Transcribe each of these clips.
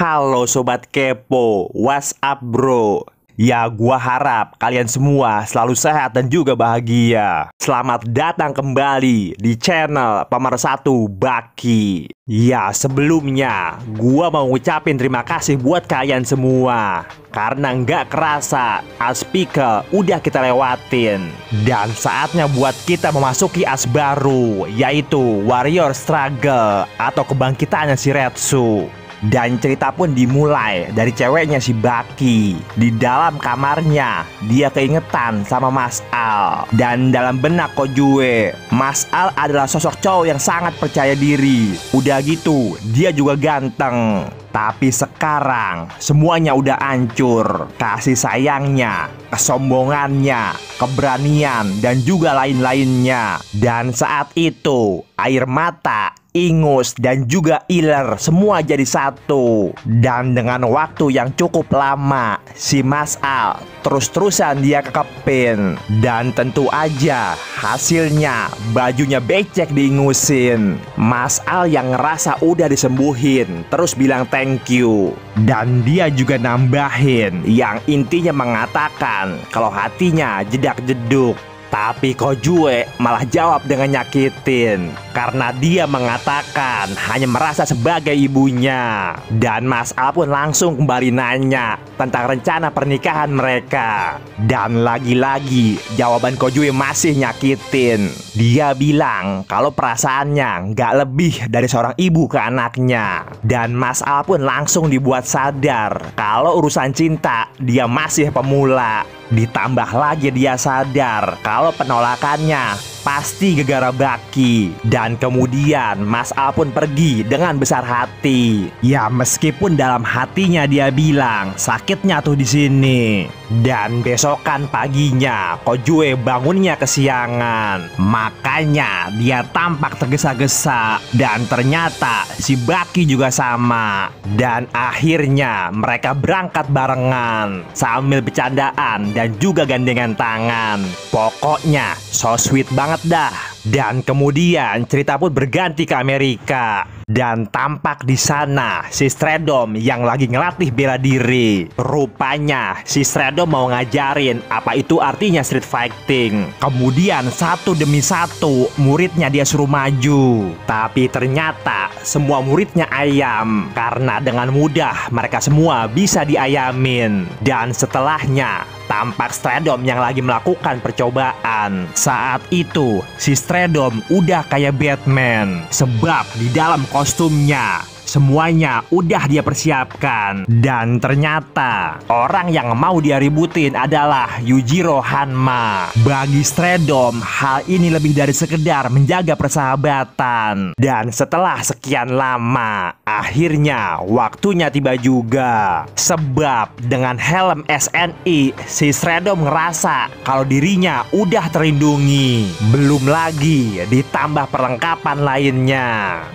Halo Sobat Kepo, what's up bro? Ya gua harap kalian semua selalu sehat dan juga bahagia. Selamat datang kembali di channel Pemersatu Baki. Ya sebelumnya gua mau ngucapin terima kasih buat kalian semua. Karena nggak kerasa Aspike udah kita lewatin. Dan saatnya buat kita memasuki as baru, yaitu Warrior Struggle atau kebangkitannya si Retsu. Dan cerita pun dimulai dari ceweknya si Baki. Di dalam kamarnya dia keingetan sama Mas Al. Dan dalam benak Kojue, Mas Al adalah sosok cowok yang sangat percaya diri. Udah gitu dia juga ganteng. Tapi sekarang semuanya udah hancur. Kasih sayangnya, kesombongannya, keberanian, dan juga lain-lainnya. Dan saat itu air mata, ingus, dan juga iler semua jadi satu. Dan dengan waktu yang cukup lama, si Mas Al terus-terusan dia kekepin. Dan tentu aja hasilnya bajunya becek diingusin. Mas Al yang ngerasa udah disembuhin terus bilang thank you. Dan dia juga nambahin yang intinya mengatakan kalau hatinya jedak-jeduk. Tapi Kojue malah jawab dengan nyakitin. Karena dia mengatakan hanya merasa sebagai ibunya. Dan Mas Al pun langsung kembali nanya tentang rencana pernikahan mereka. Dan lagi-lagi jawaban Kojue masih nyakitin. Dia bilang kalau perasaannya nggak lebih dari seorang ibu ke anaknya. Dan Mas Al pun langsung dibuat sadar kalau urusan cinta dia masih pemula. Ditambah lagi dia sadar kalau penolakannya pasti gegara Baki. Dan kemudian Mas Al pun pergi dengan besar hati. Ya meskipun dalam hatinya dia bilang sakitnya tuh di sini. Dan besokan paginya Kojue bangunnya kesiangan. Makanya dia tampak tergesa-gesa. Dan ternyata si Baki juga sama. Dan akhirnya mereka berangkat barengan sambil bercandaan dan juga gandengan tangan. Pokoknya so sweet banget dah. Dan kemudian cerita pun berganti ke Amerika. Dan tampak di sana si Stredom yang lagi ngelatih bela diri. Rupanya si Stredom mau ngajarin apa itu artinya street fighting. Kemudian satu demi satu muridnya dia suruh maju. Tapi ternyata semua muridnya ayam. Karena dengan mudah mereka semua bisa diayamin. Dan setelahnya tampak Stredom yang lagi melakukan percobaan. Saat itu si Stredom udah kayak Batman. Sebab di dalam kostumnya semuanya udah dia persiapkan. Dan ternyata orang yang mau dia ributin adalah Yujiro Hanma. Bagi Stredom hal ini lebih dari sekedar menjaga persahabatan. Dan setelah sekian lama akhirnya waktunya tiba juga. Sebab dengan helm SNI si Stredom ngerasa kalau dirinya udah terlindungi. Belum lagi ditambah perlengkapan lainnya.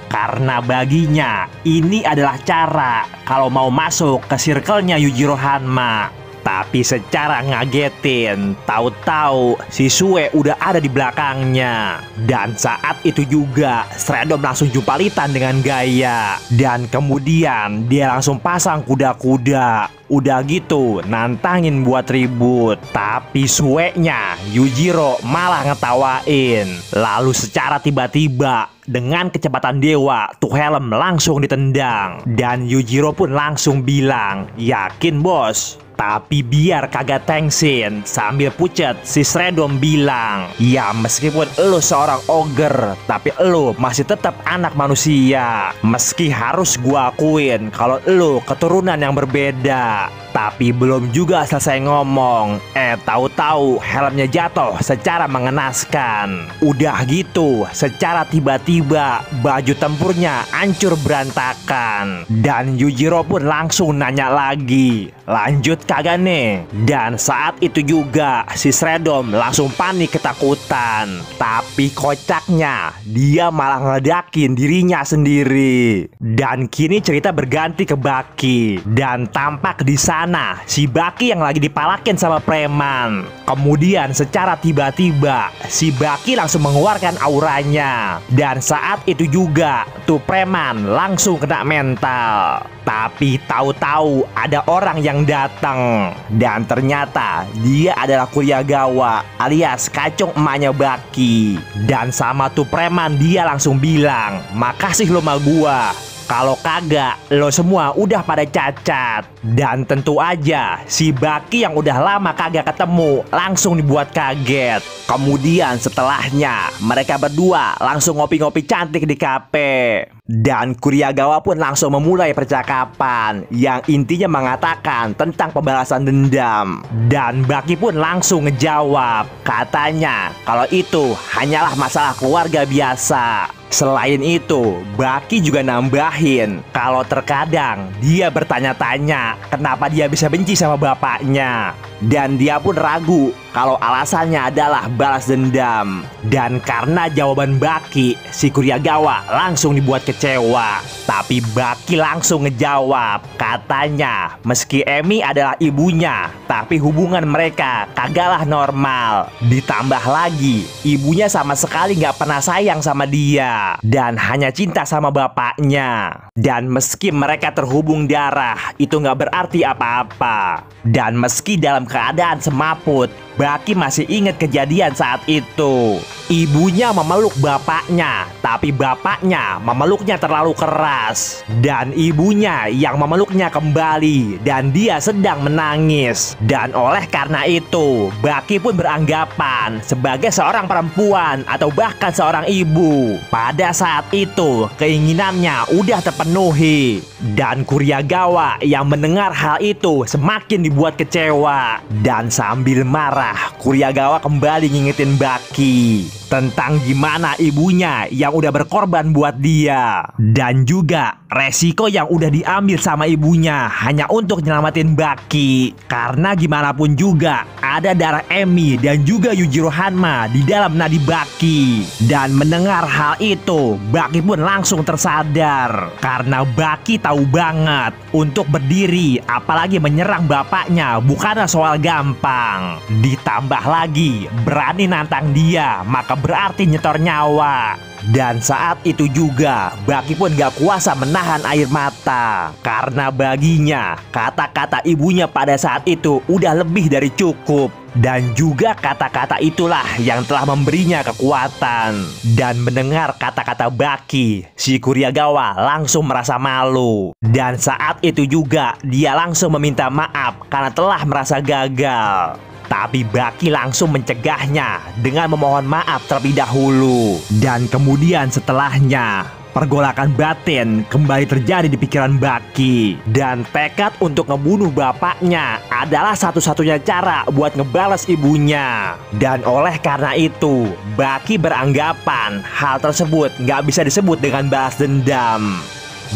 Karena baginya ini adalah cara kalau mau masuk ke circle-nya Yujiro Hanma. Tapi secara ngagetin, tahu-tahu si Sue udah ada di belakangnya. Dan saat itu juga Stredom langsung jumpalitan dengan gaya. Dan kemudian dia langsung pasang kuda-kuda. Udah gitu nantangin buat ribut. Tapi Sue-nya Yujiro malah ngetawain. Lalu secara tiba-tiba dengan kecepatan dewa tuh helm langsung ditendang. Dan Yujiro pun langsung bilang, yakin bos? Tapi biar kagak tengsin, sambil pucet si Stredom bilang, ya meskipun lo seorang ogre, tapi lo masih tetap anak manusia. Meski harus gua akuin kalau lo keturunan yang berbeda. Tapi belum juga selesai ngomong, tahu-tahu helmnya jatuh secara mengenaskan. Udah gitu, secara tiba-tiba baju tempurnya hancur berantakan. Dan Yujiro pun langsung nanya lagi, lanjut kagak nih? Dan saat itu juga si Stredom langsung panik ketakutan. Tapi kocaknya dia malah ngeledakin dirinya sendiri. Dan kini cerita berganti ke Baki. Dan tampak di sana mana si Baki yang lagi dipalakin sama preman. Kemudian secara tiba-tiba si Baki langsung mengeluarkan auranya. Dan saat itu juga tuh preman langsung kena mental. Tapi tahu-tahu ada orang yang datang. Dan ternyata dia adalah Kuryagawa alias kacung emaknya Baki. Dan sama tuh preman dia langsung bilang, "Makasih lo sama gua. Kalau kagak, lo semua udah pada cacat." Dan tentu aja si Baki yang udah lama kagak ketemu langsung dibuat kaget. Kemudian setelahnya mereka berdua langsung ngopi-ngopi cantik di kafe. Dan Kuryagawa pun langsung memulai percakapan yang intinya mengatakan tentang pembalasan dendam. Dan Baki pun langsung ngejawab, katanya kalau itu hanyalah masalah keluarga biasa. Selain itu, Baki juga nambahin kalau terkadang dia bertanya-tanya kenapa dia bisa benci sama bapaknya. Dan dia pun ragu kalau alasannya adalah balas dendam. Dan karena jawaban Baki, si Kuryagawa langsung dibuat kecewa. Tapi Baki langsung ngejawab, katanya meski Emi adalah ibunya, tapi hubungan mereka kagaklah normal. Ditambah lagi, ibunya sama sekali gak pernah sayang sama dia dan hanya cinta sama bapaknya. Dan meski mereka terhubung darah, itu gak berarti apa-apa. Dan meski dalam keadaan semaput, Baki masih ingat kejadian saat itu. Ibunya memeluk bapaknya, tapi bapaknya memeluknya terlalu keras. Dan ibunya yang memeluknya kembali, dan dia sedang menangis. Dan oleh karena itu, Baki pun beranggapan sebagai seorang perempuan atau bahkan seorang ibu. Pada saat itu, keinginannya udah terpenuhi. Dan Kuryagawa yang mendengar hal itu semakin dibuat kecewa. Dan sambil marah, Kuryagawa kembali ngingetin Baki tentang gimana ibunya yang udah berkorban buat dia. Dan juga resiko yang udah diambil sama ibunya hanya untuk nyelamatin Baki. Karena gimana pun juga ada darah Emi dan juga Yujiro Hanma di dalam nadi Baki. Dan mendengar hal itu, Baki pun langsung tersadar. Karena Baki tahu banget untuk berdiri apalagi menyerang bapaknya bukanlah soal gampang. Ditambah lagi berani nantang dia, maka berarti nyetor nyawa. Dan saat itu juga Baki pun gak kuasa menahan air mata. Karena baginya kata-kata ibunya pada saat itu udah lebih dari cukup. Dan juga kata-kata itulah yang telah memberinya kekuatan. Dan mendengar kata-kata Baki, si Kuryagawa langsung merasa malu. Dan saat itu juga dia langsung meminta maaf karena telah merasa gagal. Tapi Baki langsung mencegahnya dengan memohon maaf terlebih dahulu. Dan kemudian setelahnya, pergolakan batin kembali terjadi di pikiran Baki. Dan tekad untuk ngebunuh bapaknya adalah satu-satunya cara buat ngebales ibunya. Dan oleh karena itu, Baki beranggapan hal tersebut nggak bisa disebut dengan balas dendam.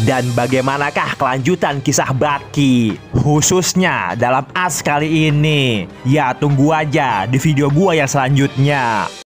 Dan bagaimanakah kelanjutan kisah Baki, khususnya dalam As kali ini? Ya tunggu aja di video gua yang selanjutnya.